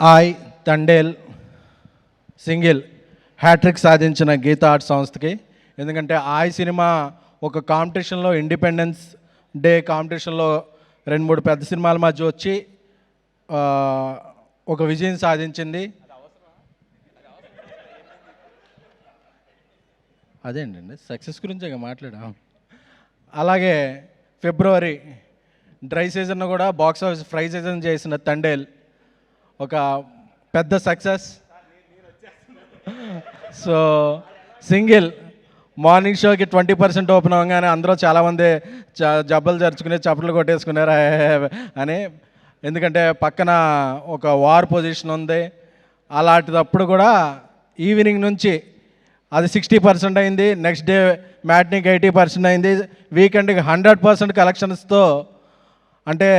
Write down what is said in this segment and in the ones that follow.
ఆయ్ Thandel single hat trick సాధించిన Gita art సంస్థకి. ఎందుకంటే ఆయ్ సినిమా ఒక కాంపిటీషన్లో, ఇండిపెండెన్స్ డే కాంపిటీషన్లో 2-3 పెద్ద సినిమాల మధ్య వచ్చి ఒక విజయం సాధించింది. అదేంటండి, సక్సెస్ గురించే మాట్లాడాం. అలాగే ఫిబ్రవరి డ్రై సీజన్ కూడా బాక్స్ ఆఫీస్ ఫ్రై సీజన్ చేసిన తండేల్ ఒక పెద్ద సక్సెస్. సో సింగిల్ మార్నింగ్ షోకి 20% ఓపెన్ అవ్వగానే అందరూ చాలామంది జబ్బలు జరుచుకుని చప్పట్లు కొట్టేసుకున్నారు అని. ఎందుకంటే పక్కన ఒక వార్ పొజిషన్ ఉంది. అలాంటిదప్పుడు కూడా ఈవినింగ్ నుంచి అది 60% అయింది, నెక్స్ట్ డే మ్యాట్నిక్ 80% అయింది, వీకెండ్కి 100% కలెక్షన్స్తో, అంటే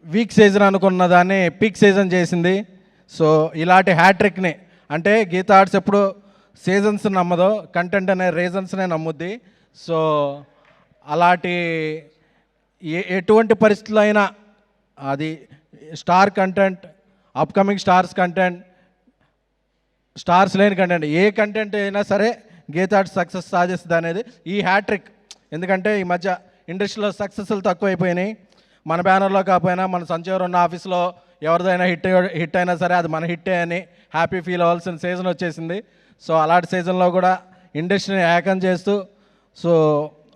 వీక్ సీజన్ అనుకున్న దాన్ని పీక్ సీజన్ చేసింది. సో ఇలాంటి హ్యాట్రిక్ని, అంటే గీతా ఆర్ట్స్ ఎప్పుడు సీజన్స్ నమ్మదో, కంటెంట్ అనే రీజన్స్నే నమ్ముద్ది. సో అలాంటి ఎటువంటి పరిస్థితుల్లో అయినా అది star content, upcoming stars content, stars లేని కంటెంట్, ఏ కంటెంట్ అయినా సరే గీతా ఆర్ట్స్ సక్సెస్ సాధిస్తుంది అనేది ఈ హ్యాట్రిక్. ఎందుకంటే ఈ మధ్య ఇండస్ట్రీలో సక్సెస్లు తక్కువైపోయినాయి. మన బ్యానర్లో కాకపోయినా మన సంచయర్ ఉన్న ఆఫీస్లో ఎవరిదైనా హిట్ అయినా సరే అది మన హిట్టే అని హ్యాపీ ఫీల్ అవ్వాల్సిన సీజన్ వచ్చేసింది. సో అలాంటి సీజన్లో కూడా ఇండస్ట్రీని ఏకం చేస్తూ సో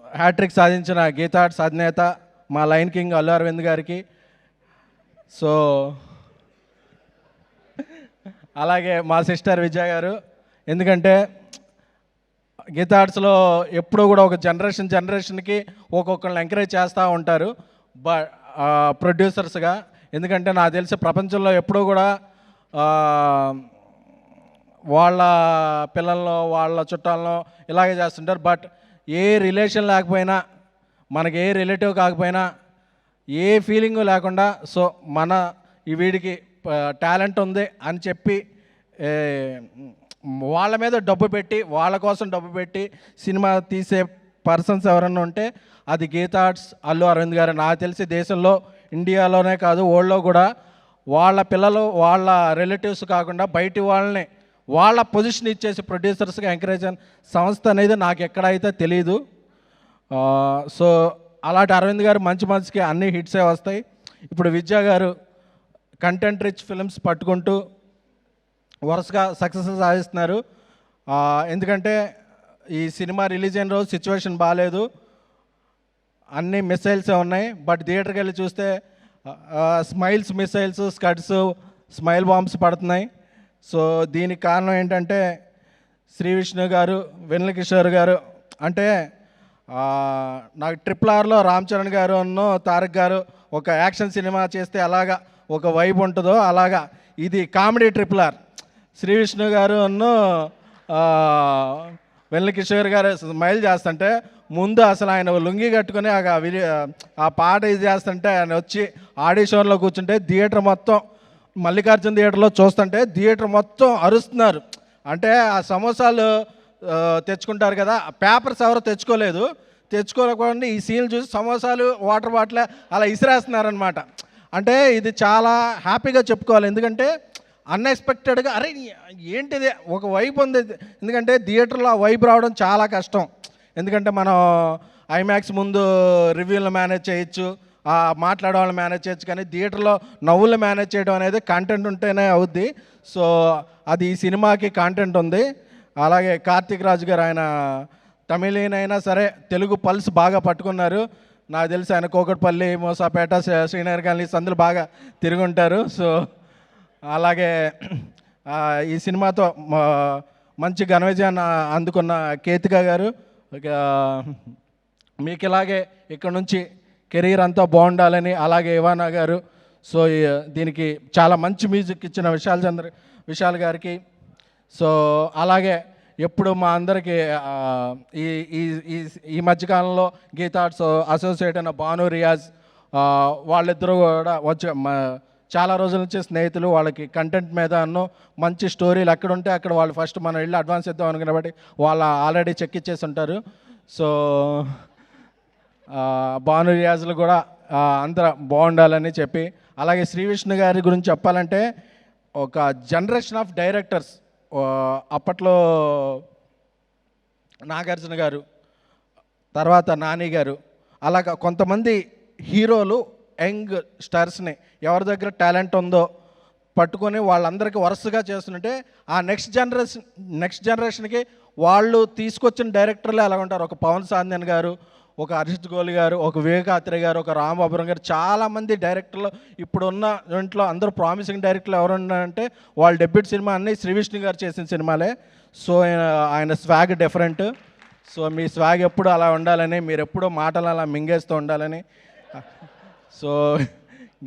హ్యాట్రిక్ సాధించిన గీతా ఆర్ట్స్ అధినేత మా లైన్ కింగ్ అల్లు అరవింద్ గారికి, సో అలాగే మా సిస్టర్ విజయ్ గారు. ఎందుకంటే గీతా ఆర్ట్స్లో ఎప్పుడూ కూడా ఒక జనరేషన్కి ఒక్కొక్కరిని ఎంకరేజ్ చేస్తూ ఉంటారు ప్రొడ్యూసర్స్గా. ఎందుకంటే నాకు తెలిసి ప్రపంచంలో ఎప్పుడూ కూడా వాళ్ళ పిల్లల్లో వాళ్ళ చుట్టాలను ఇలాగే చేస్తుంటారు. బట్ ఏ రిలేషన్ లేకపోయినా, మనకి ఏ రిలేటివ్ కాకపోయినా, ఏ ఫీలింగు లేకుండా సో మన ఈ వీడికి టాలెంట్ ఉంది అని చెప్పి వాళ్ళ మీద డబ్బు పెట్టి, వాళ్ళ కోసం డబ్బు పెట్టి సినిమా తీసే పర్సన్స్ ఎవరన్నా ఉంటే అది గీతా ఆర్ట్స్ అల్లు అరవింద్ గారు. నాకు తెలిసి దేశంలో, ఇండియాలోనే కాదు వరల్డ్లో కూడా వాళ్ళ పిల్లలు వాళ్ళ రిలేటివ్స్ కాకుండా బయటి వాళ్ళని వాళ్ళ పొజిషన్ ఇచ్చేసి ప్రొడ్యూసర్స్గా ఎంకరేజ్ అయిన సంస్థ అనేది నాకు ఎక్కడైతే తెలీదు. సో అలాంటి అరవింద్ గారు మంచికి అన్ని హిట్సే వస్తాయి. ఇప్పుడు విద్యా గారు కంటెంట్ రిచ్ ఫిల్మ్స్ పట్టుకుంటూ వరుసగా సక్సెస్ సాధిస్తున్నారు. ఎందుకంటే ఈ సినిమా రిలీజ్ అయిన రోజు సిచ్యువేషన్ బాగాలేదు, అన్ని మిసైల్సే ఉన్నాయి. బట్ థియేటర్కి వెళ్ళి చూస్తే స్మైల్స్ మిసైల్స్, స్కడ్స్, స్మైల్ బాంబ్స్ పడుతున్నాయి. సో దీనికి కారణం ఏంటంటే శ్రీ విష్ణు గారు, వెన్నెల కిషోర్ గారు. అంటే నాకు RRRలో రామ్ చరణ్ గారు అన్నో తారక్ గారు ఒక యాక్షన్ సినిమా చేస్తే అలాగా ఒక వైబ్ ఉంటుందో అలాగా ఇది కామెడీ RRR. శ్రీ విష్ణు గారు అన్నో వెన్నెల కిషోర్ గారు స్మైల్ చేస్తుంటే ముందు అసలు ఆయన లుంగి కట్టుకొని ఆ పాట ఇది చేస్తుంటే ఆయన వచ్చి ఆడిషన్లో కూర్చుంటే థియేటర్ మొత్తం, మల్లికార్జున థియేటర్లో చూస్తుంటే థియేటర్ మొత్తం అరుస్తున్నారు. అంటే ఆ సమోసాలు తెచ్చుకుంటారు కదా, పేపర్స్ ఎవరో తెచ్చుకోలేకుండా ఈ సీన్లు చూసి సమోసాలు, వాటర్ బాటిల్ అలా ఇసిరేస్తున్నారనమాట. అంటే ఇది చాలా హ్యాపీగా చెప్పుకోవాలి. ఎందుకంటే అన్ఎక్స్పెక్టెడ్గా అరే ఏంటిది ఒక వైబ్ ఉంది. ఎందుకంటే థియేటర్లో ఆ వైబ్ రావడం చాలా కష్టం. ఎందుకంటే మనం ఐమాక్స్ ముందు రివ్యూలు మేనేజ్ చేయొచ్చు, మాట్లాడే వాళ్ళని మేనేజ్ చేయొచ్చు, కానీ థియేటర్లో నవ్వులు మేనేజ్ చేయడం అనేది కంటెంట్ ఉంటేనే అవుద్ది. సో అది ఈ సినిమాకి కంటెంట్ ఉంది. అలాగే కార్తీక్ రాజు గారు, ఆయన తమిళీన్ అయినా సరే తెలుగు పల్స్ బాగా పట్టుకున్నారు. నాకు తెలిసి ఆయన కోకట్పల్లి, మోసాపేట, శ్రీనగర్ కాలనీ సందులు బాగా తిరిగి ఉంటారు. సో అలాగే ఈ సినిమాతో మంచి ఘన విజయాన్ని అందుకున్న కేతిక గారు, మీకు ఇలాగే ఇక్కడ నుంచి కెరీర్ అంతా బాగుండాలని. అలాగే ఇవానా గారు. సో దీనికి చాలా మంచి మ్యూజిక్ ఇచ్చిన విశాల్ గారికి. సో అలాగే ఎప్పుడు మా అందరికీ ఈ మధ్యకాలంలో గీతా ఆర్ట్స్ అసోసియేట్ అయిన భాను, రియాజ్, వాళ్ళిద్దరూ కూడా వచ్చి చాలా రోజుల నుంచి స్నేహితులు. వాళ్ళకి కంటెంట్ మీద మంచి స్టోరీలు ఎక్కడ ఉంటే అక్కడ వాళ్ళు ఫస్ట్ మనం వెళ్ళి అడ్వాన్స్ ఇద్దాం అనుకున్న బట్టి వాళ్ళు ఆల్రెడీ చెక్ ఇచ్చేసి ఉంటారు. సో భాను, రియాజులు కూడా అందరూ బాగుండాలని చెప్పి అలాగే శ్రీ విష్ణు గారి గురించి చెప్పాలంటే ఒక జనరేషన్ ఆఫ్ డైరెక్టర్స్ అప్పట్లో నాగార్జున గారు, తర్వాత నాని గారు, అలాగా కొంతమంది హీరోలు యంగ్ స్టార్స్ని ఎవరి దగ్గర టాలెంట్ ఉందో పట్టుకొని వాళ్ళందరికీ వరుసగా చేస్తుంటే ఆ నెక్స్ట్ జనరేషన్కి వాళ్ళు తీసుకొచ్చిన డైరెక్టర్లే అలా ఉంటారు. ఒక పవన్ సాందన్ గారు, ఒక హర్షిత్ గోలి గారు, ఒక వివేకాత్రి గారు, ఒక రామ్ అబ్రం గారు, చాలామంది డైరెక్టర్లు ఇప్పుడున్న ఇంట్లో అందరూ ప్రామిసింగ్ డైరెక్టర్లు ఎవరు ఉన్నారంటే వాళ్ళ డెబ్యూట్ సినిమా అన్నీ శ్రీ విష్ణు గారు చేసిన సినిమాలే. సో ఆయన స్వాగ్ డిఫరెంట్. సో మీ స్వాగ్ ఎప్పుడు అలా ఉండాలని, మీరు ఎప్పుడూ మాటలు అలా మింగేస్తూ ఉండాలని. సో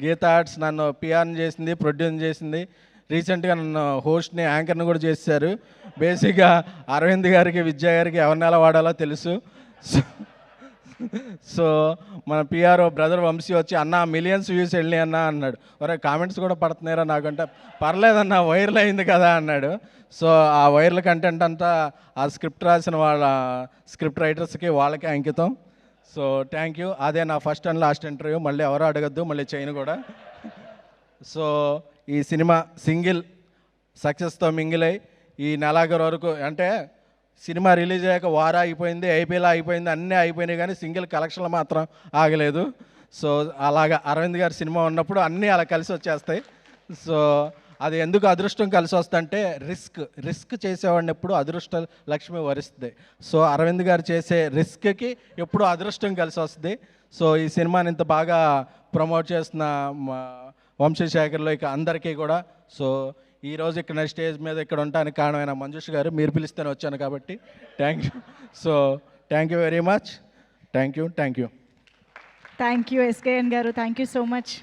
గీతా ఆర్ట్స్ నన్ను పిఆర్ని చేసింది, ప్రొడ్యూస్ చేసింది, రీసెంట్గా నన్ను హోస్ట్ని, యాంకర్ని కూడా చేశారు. బేసిక్గా అరవింద్ గారికి, విద్యా గారికి ఎవరిని ఎలా వాడాలో తెలుసు. సో మన పిఆర్ బ్రదర్ వంశీ వచ్చి అన్న మిలియన్స్ వ్యూస్ వెళ్ళి అన్న అన్నాడు. ఒరే కామెంట్స్ కూడా పడుతున్నారా నాకంటే, పర్లేదన్న వైరల్ అయింది కదా అన్నాడు. సో ఆ వైరల్ కంటెంట్ అంతా ఆ స్క్రిప్ట్ రాసిన వాళ్ళ స్క్రిప్ట్ రైటర్స్కి వాళ్ళకి అంకితం. So thank you. అదే నా ఫస్ట్ అండ్ లాస్ట్ ఇంటర్వ్యూ, మళ్ళీ ఎవరు అడగద్దు, మళ్ళీ చేయను కూడా. సో ఈ సినిమా సింగిల్ సక్సెస్తో మింగిల్ అయ్యి ఈ నెలాఖరు వరకు, అంటే సినిమా రిలీజ్ అయ్యాక వారా అయిపోయింది, ఐపీఎల్ అయిపోయింది, అన్నీ అయిపోయినాయి, కానీ సింగిల్ కలెక్షన్లు మాత్రం ఆగలేదు. సో అలాగా అరవింద్ గారి సినిమా ఉన్నప్పుడు అన్నీ అలా కలిసి వచ్చేస్తాయి. సో అది ఎందుకు అదృష్టం కలిసి వస్తుందంటే రిస్క్ చేసేవాడిని ఎప్పుడు అదృష్ట లక్ష్మి వరిస్తుంది. సో అరవింద్ గారు చేసే రిస్క్కి ఎప్పుడు అదృష్టం కలిసి వస్తుంది. సో ఈ సినిమాని ఇంత బాగా ప్రమోట్ చేస్తున్న వంశీశేఖర్లో ఇక అందరికీ కూడా, సో ఈరోజు ఇక్కడ స్టేజ్ మీద ఇక్కడ ఉండడానికి కారణమైన మంజుష్ గారు, మీరు పిలిస్తేనే వచ్చాను కాబట్టి thank you. So thank you very much. Thank you. Thank you SKN గారు, థ్యాంక్ యూ సో మచ్.